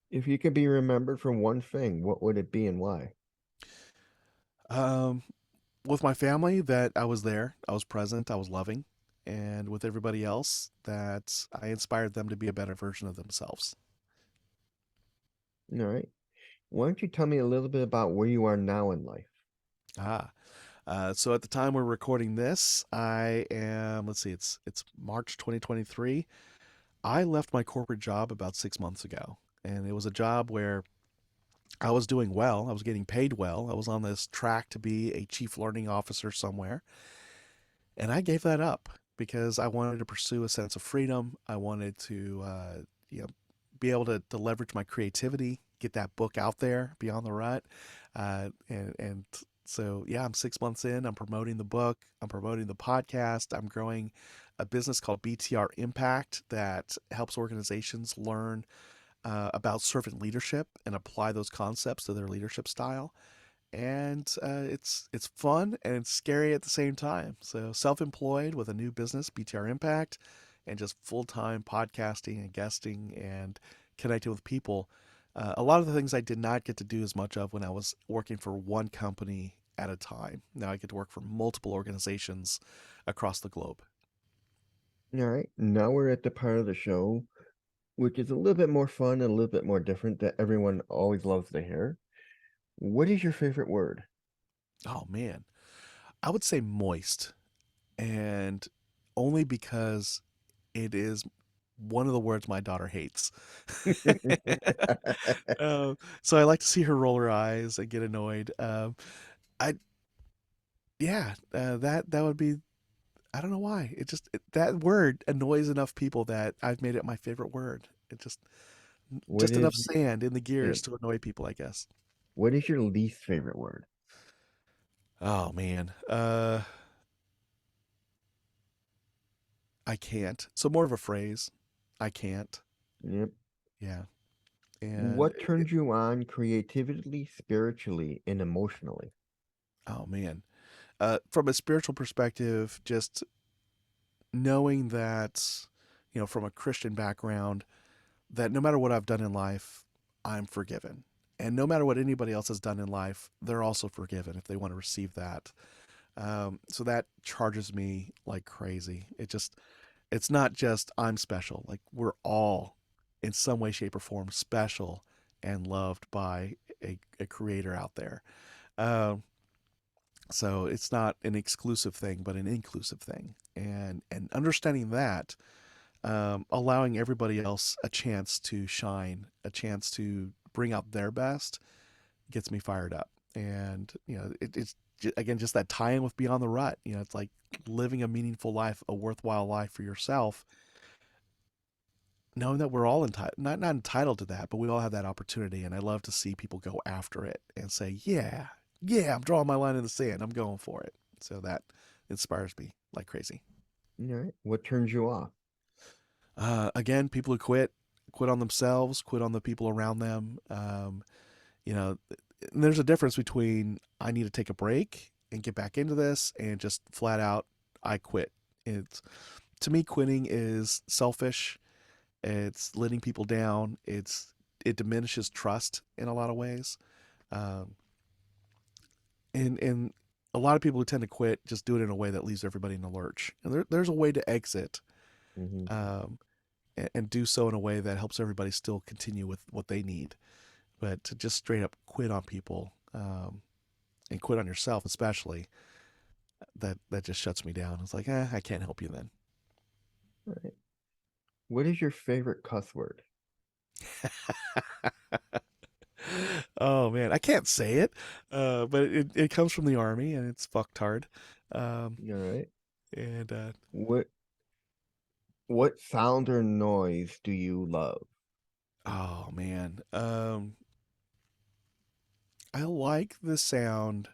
If you could be remembered for one thing, what would it be and why? Um, with my family, that I was there, I was present, I was loving, and with everybody else, that I inspired them to be a better version of themselves. All right. Why don't you tell me a little bit about where you are now in life? Ah, so at the time we're recording this, I am. Let's see, it's March 2023. I left my corporate job about 6 months ago, and it was a job where I was doing well. I was getting paid well. I was on this track to be a chief learning officer somewhere, and I gave that up because I wanted to pursue a sense of freedom. I wanted to, you know, be able to leverage my creativity, get that book out there beyond the rut, and So yeah, I'm 6 months in. I'm promoting the book. I'm promoting the podcast. I'm growing a business called BTR Impact that helps organizations learn about servant leadership and apply those concepts to their leadership style. And it's fun and it's scary at the same time. So self-employed with a new business, BTR Impact, and just full-time podcasting and guesting and connecting with people. A lot of the things I did not get to do as much of when I was working for one company at a time. Now I get to work for multiple organizations across the globe. All right. Now we're at the part of the show which is a little bit more fun and a little bit more different that everyone always loves to hear. What is your favorite word? Oh man, I would say moist, and only because it is one of the words my daughter hates. So I like to see her roll her eyes and get annoyed. I yeah, that would be. I don't know why. That word annoys enough people that I've made it my favorite word. It What just enough is sand in the yeah, gears to annoy people, I guess. what is your least favorite word? Oh man, I can't. So more of a phrase. I can't. Yep. Yeah, and What turns you on creatively, spiritually, and emotionally? oh man, from a spiritual perspective, just knowing that, from a Christian background, that no matter what I've done in life, I'm forgiven. And no matter what anybody else has done in life, they're also forgiven if they want to receive that. So that charges me like crazy. It's not just I'm special. Like we're all in some way, shape, or form special and loved by a creator out there. Um, so it's not an exclusive thing, but an inclusive thing. And understanding that, allowing everybody else a chance to shine, a chance to bring out their best, gets me fired up. And it's again just that tie-in with Beyond the Rut. It's like living a meaningful life, a worthwhile life for yourself, knowing that we're all entitled, not entitled to that, but we all have that opportunity. And I love to see people go after it and say, yeah, yeah, I'm drawing my line in the sand. I'm going for it. So that inspires me like crazy. All right. What turns you off? Again, people who quit on themselves, quit on the people around them. You know, and there's a difference between I need to take a break and get back into this and just flat out I quit. It's to me quitting is selfish. It's letting people down. It diminishes trust in a lot of ways. Um, and a lot of people who tend to quit just do it in a way that leaves everybody in a lurch. And there's a way to exit, Hmm. um, and do so in a way that helps everybody still continue with what they need. But to just straight up quit on people, and quit on yourself, especially, that just shuts me down. It's like, I can't help you then. All right. What is your favorite cuss word? Oh man, I can't say it, but it comes from the army and it's fucktard. Um, All right. and What what sound or noise do you love? oh man, I like the sound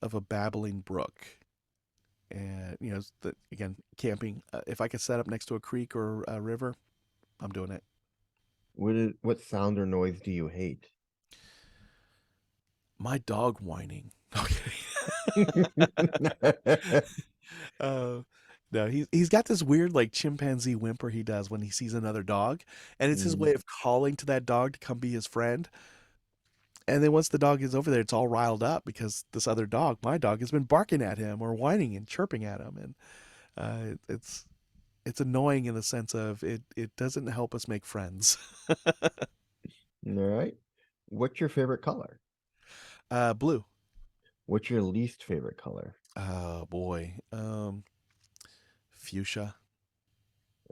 of a babbling brook. And again, camping. If I could set up next to a creek or a river, I'm doing it. What sound or noise do you hate? My dog whining. Okay. uh, no, he's got this weird like chimpanzee whimper he does when he sees another dog, and it's his Mhm. way of calling to that dog to come be his friend. And then once the dog is over there, it's all riled up because this other dog, my dog, has been barking at him or whining and chirping at him, and it's annoying in the sense of it doesn't help us make friends. All right. What's your favorite color? Blue. What's your least favorite color? Oh boy. Fuchsia.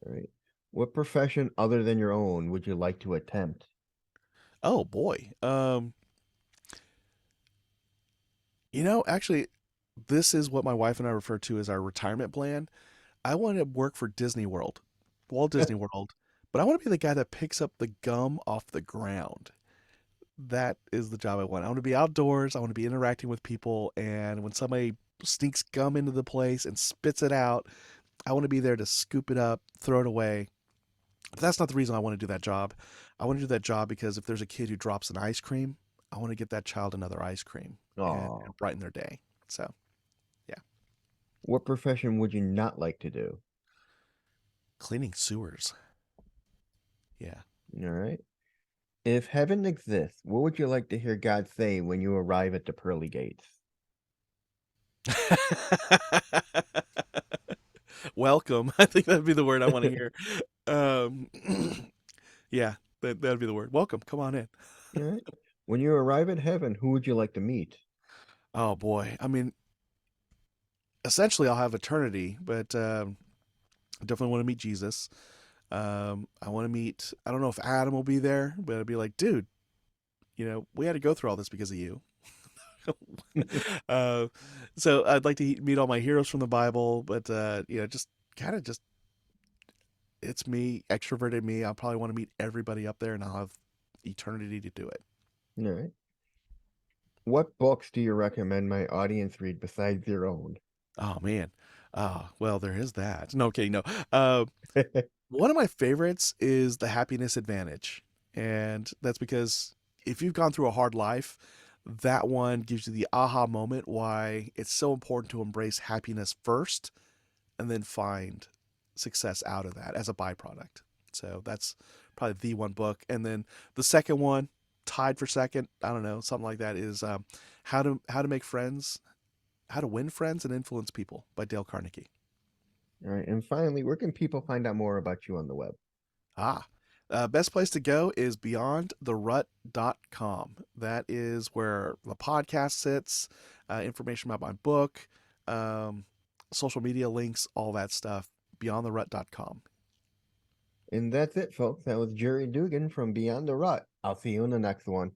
All right. What profession other than your own would you like to attempt? Oh boy. Actually, this is what my wife and I refer to as our retirement plan. I want to work for Disney World, Walt Disney World, but I want to be the guy that picks up the gum off the ground. That is the job I want. I want to be outdoors. I want to be interacting with people. And when somebody sneaks gum into the place and spits it out, I want to be there to scoop it up, throw it away. But that's not the reason I want to do that job. I want to do that job because if there's a kid who drops an ice cream, I want to get that child another ice cream and Oh, brighten their day. So, yeah, what profession would you not like to do? cleaning sewers. Yeah. All right. If heaven exists, what would you like to hear God say when you arrive at the pearly gates? Welcome. I think that'd be the word I want to hear. Um, yeah, that'd be the word. Welcome. Come on in. All right. When you arrive at heaven, who would you like to meet? Oh boy. I mean, essentially, I'll have eternity, but I definitely want to meet Jesus. I want to meet. I don't know if Adam will be there, but I'd be like, dude, we had to go through all this because of you. uh, so I'd like to meet all my heroes from the Bible, but just kind of just it's me, extroverted me. I'll probably want to meet everybody up there, and I'll have eternity to do it. All right. What books do you recommend my audience read besides your own? Oh man. Well, there is that. No, okay, no. Uh, One of my favorites is The Happiness Advantage. And that's because if you've gone through a hard life, that one gives you the aha moment why it's so important to embrace happiness first and then find success out of that as a byproduct. So that's probably the one book. And then the second one, tied for second, I don't know, something like that, is How to Make Friends, How to Win Friends and Influence People by Dale Carnegie. All right. And finally, where can people find out more about you on the web? Ah, best place to go is beyondtherut.com. That is where the podcast sits, information about my book, um, social media links, all that stuff. Beyondtherut.com. And that's it, folks. That was Jerry Dugan from Beyond the Rut. I'll see you in the next one.